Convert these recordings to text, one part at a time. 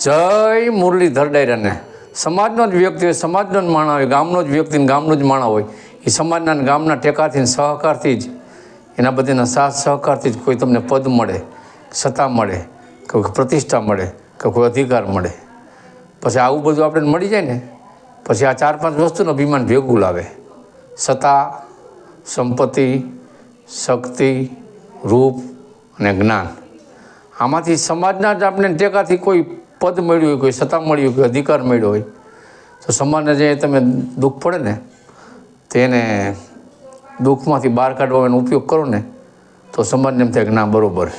જય મુરલીધર ડાયરાને સમાજનો જ વ્યક્તિ હોય, સમાજનો જ માણસ હોય, ગામનો જ વ્યક્તિ ગામનો જ માણસ હોય, એ સમાજના ગામના ટેકાથી સહકારથી જ એના બધાના સાથ સહકારથી જ કોઈ તમને પદ મળે, સત્તા મળે, કોઈ પ્રતિષ્ઠા મળે, કે કોઈ અધિકાર મળે. પછી આવું બધું આપણે મળી જાય ને પછી આ 4-5 વસ્તુનું અભિમાન ભેગું લાવે: સત્તા, સંપત્તિ, શક્તિ, રૂપ અને જ્ઞાન. આમાંથી સમાજના જ આપણે ટેકાથી કોઈ પદ મળ્યું હોય, કોઈ સત્તા મળી હોય, કોઈ અધિકાર મળ્યો હોય તો સમાજને જે તમે દુઃખ પડે ને તેને દુઃખમાંથી બહાર કાઢવાનો ઉપયોગ કરો ને તો સમાજને એમ થાય કે ના બરાબર.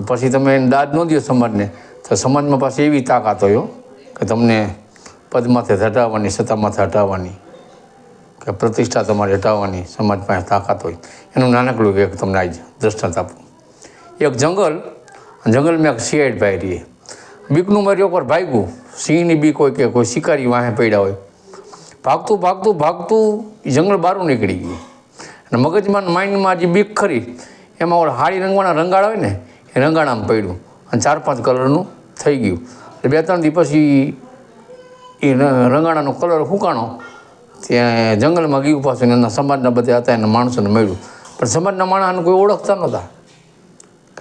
પછી તમે એને દાદ ન દો સમાજને તો સમાજમાં પાછી એવી તાકાત હોય કે તમને પદમાંથી હટાવવાની, સત્તામાંથી હટાવવાની, કે પ્રતિષ્ઠા તમારી હટાવવાની સમાજ પાસે તાકાત હોય. એનું નાનકડું એક તમને આજ દ્રષ્ટાંત આપું. એક જંગલમાં એક શિયાળ ભાઈ રહીએ. બીકનું માર્યું એકવાર ભાગ્યું, સિંહની બીક હોય કે કોઈ શિકારી વાહે પડ્યા હોય. ભાગતું એ જંગલ બહાર નીકળી ગયું અને મગજમાં માઇન્ડમાં જે બીક ખરી એમાં ઓલા હાડી રંગવાના રંગાળ હોય ને એ રંગાળામાં પડ્યું અને 4-5 કલરનું થઈ ગયું. 2-3 દી પછી એ રંગાળાનો કલર ફૂંકાણો ત્યાં જંગલમાં ગયું પાછું. એના સમાજના બધા હતા એના માણસોને મળ્યું પણ સમાજના માણસને કોઈ ઓળખતા નહોતા.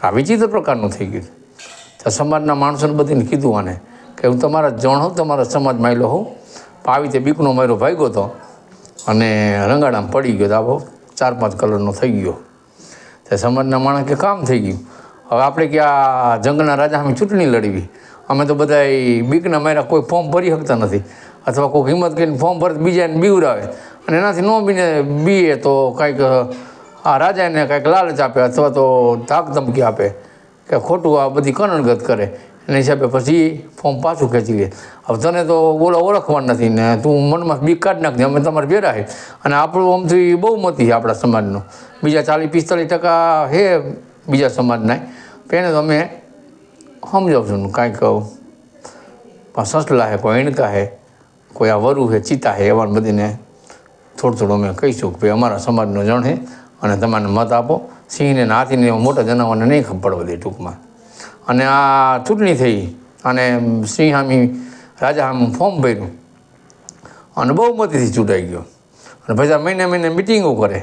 આ વિચિત્ર પ્રકારનું થઈ ગયું. તો સમાજના માણસોને બધીને કીધું આને કે હું તમારા જણ હોઉં, તમારા સમાજમાં આવેલો હોઉં, આવી રીતે બીકનો માર્યો ભાગ્યો હતો અને રંગાડામાં પડી ગયો તો આ 4-5 કલરનો થઈ ગયો. તો સમાજના માણસ કે કામ થઈ ગયું. હવે આપણે કે આ જંગલના રાજા સામે ચૂંટણી લડવી, અમે તો બધા બીકના માર્યા કોઈ ફોર્મ ભરી શકતા નથી, અથવા કોઈ હિંમત કરીને ફોર્મ ભરે બીજાને બીવરાવે અને એનાથી ન બીએ તો કાંઈક આ રાજાને કાંઈક લાલચ આપે અથવા તો ધાક ધમકી આપે કે ખોટું આ બધી કરણગત કરે. એના હિસાબે પછી ફોર્મ પાછું ખેંચી લે. હવે તને તો ઓળખવા નથી ને તું મનમાં બીક કાઢી નાખજે, અમે તમારે ભેરા છે અને આપણું આમથી બહુમતી છે આપણા સમાજનો, બીજા 40-45% છે બીજા સમાજના, એને તો અમે સમજાવશું કાંઈક સસલા છે, કોઈ એણકા છે, કોઈ આ વરુ છે, ચિતા છે, એવા બધીને થોડું અમે કહીશું કે ભાઈ અમારા સમાજનો જણ છે અને તમારે મત આપો. સિંહને હાથીને મોટા જનાવરને નહીં ખબર પડવા દે ટૂંકમાં. અને આ ચૂંટણી થઈ અને સિંહ સામે રાજા સામે ફોર્મ ભર્યું અને બહુમતીથી ચૂંટાઈ ગયો. અને પછી મહિને મિટિંગો કરે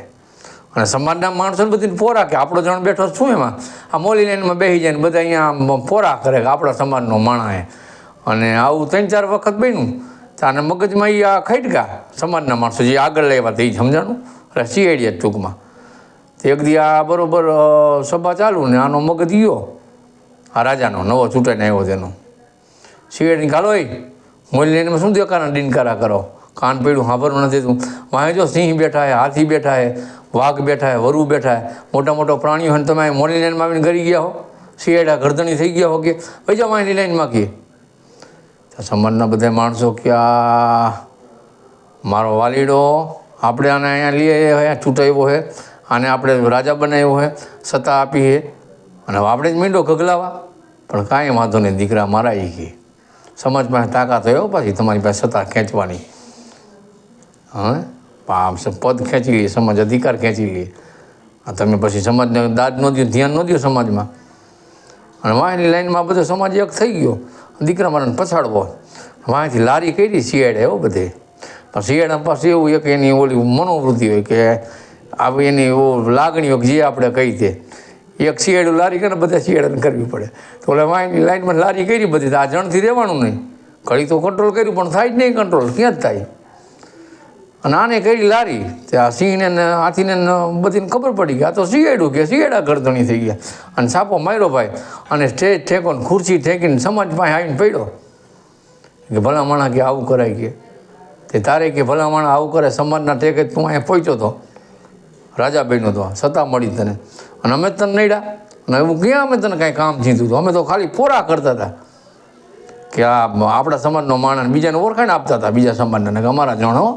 અને સમાજના માણસોને બધીને પોરા કે આપણો જણ બેઠો શું એમાં આ મોલી લાઈનમાં બેસી જાય ને બધા અહીંયા પોરા કરે કે આપણા સમાજનો માણસ છે. અને આવું 3-4 વખત બન્યું તો આને મગજમાં એ આ ખટકા સમાજના માણસો જે આગળ લેવા તે સમજાણું એટલે શિયાળીએ ટૂંકમાં. તો એક દી આ બરાબર સભા ચાલુ ને આનો મગજ ગયો આ રાજાનો નવો ચૂંટાઈને આવ્યો તેનો. શિયાળીને ખાલો મોલી લાઈનમાં શું દેખાના ડીનકારા કરો, કાન પડ્યું સાંભળવું નથી તું. વાંહે જો સિંહ બેઠા છે, હાથી બેઠા છે, વાઘ બેઠા છે, વરુ બેઠા છે, મોટા પ્રાણીઓ હોય. તમે મોલી લાઈનમાં આવીને ગરી ગયા હો, શિયાળા ગરદણી થઈ ગયા હો કે ભાઈ જાઓ વાંહની લાઈનમાં કહીએ. સમાજના બધા માણસો કે આ મારો વાલીડો, આપણે આને અહીંયા લઈએ અહીંયા ચૂંટાવ્યો છે, આને આપણે રાજા બનાવ્યો છે, સત્તા આપી છે અને આપણે જ મીંડો ગગલાવા. પણ કાંઈ વાંધો નહીં દીકરા મારા એ કે સમાજ પાસે તાકાત હોય પાછી તમારી પાસે સત્તા ખેંચવાની. પદ ખેંચી લઈએ, સમાજ અધિકાર ખેંચી લઈએ. તમે પછી સમાજને દાદ ન દો, ધ્યાન ન દો સમાજમાં અને વાંની લાઈનમાં બધો સમાજ એક થઈ ગયો. દીકરા મારાને પછાડવો, વાંથી લારી કરી શિયાળે એવો બધે. પણ શિયાળા પાસે એવું એક એની ઓલી મનોવૃત્તિ હોય કે આવી એની લાગણી હોય જે આપણે કહી દે. એક શિયાળું લારી કરે બધા શિયાળાને કરવી પડે. તો ઓલે વાંની લાઈનમાં લારી કરી બધી, આ જણથી રહેવાનું નહીં. ઘડી તો કંટ્રોલ કર્યું પણ થાય જ નહીં કંટ્રોલ, ક્યાં જ થાય. અને આને કરી લારી ત્યાં સિંહને ને હાથીને બધીને ખબર પડી કે આ તો શિયાળું કે શિયાળા ગરદણી થઈ ગયા અને છાપો માર્યો ભાઈ અને સ્ટેજ ઠેકો ને ખુરશી ઠેકીને સમાજ પાસે આવીને પડ્યો કે ભલા માણા કે આવું કરાય કે તે તારે કે ભલા માણા આવું કરે સમાજના ટેકે તું અહીંયા પહોંચ્યો હતો, રાજા બન્યો હતો, સત્તા મળી તને અને અમે તને નડ્યા અને એવું ક્યાં અમે તને કાંઈ કામ જીતું હતું. અમે તો ખાલી પોરા કરતા હતા કે આ આપણા સમાજનો માણસ બીજાને ઓળખાણ આપતા હતા બીજા સમાજના કે અમારા જણો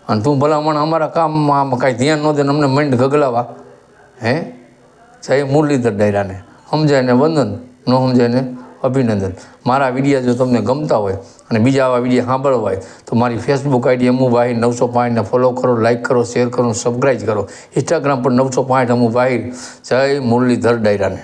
અને તું ભલા મને અમારા કામમાં કાંઈ ધ્યાન ન દે ને અમને મંડ ગગલાવા. જય મુરલીધર ડાયરાને સમજાય ને વંદન, ન સમજાય ને અભિનંદન. મારા વિડીયા જો તમને ગમતા હોય અને બીજા આવા વિડીયા સાંભળવા હોય તો મારી ફેસબુક આઈડી અમુ વાહિર 965ને ફોલો કરો, લાઇક કરો, શેર કરો, સબસ્ક્રાઈબ કરો. ઇન્સ્ટાગ્રામ પર 965 અમુ વાહિર. જય મુરલીધર ડાયરાને.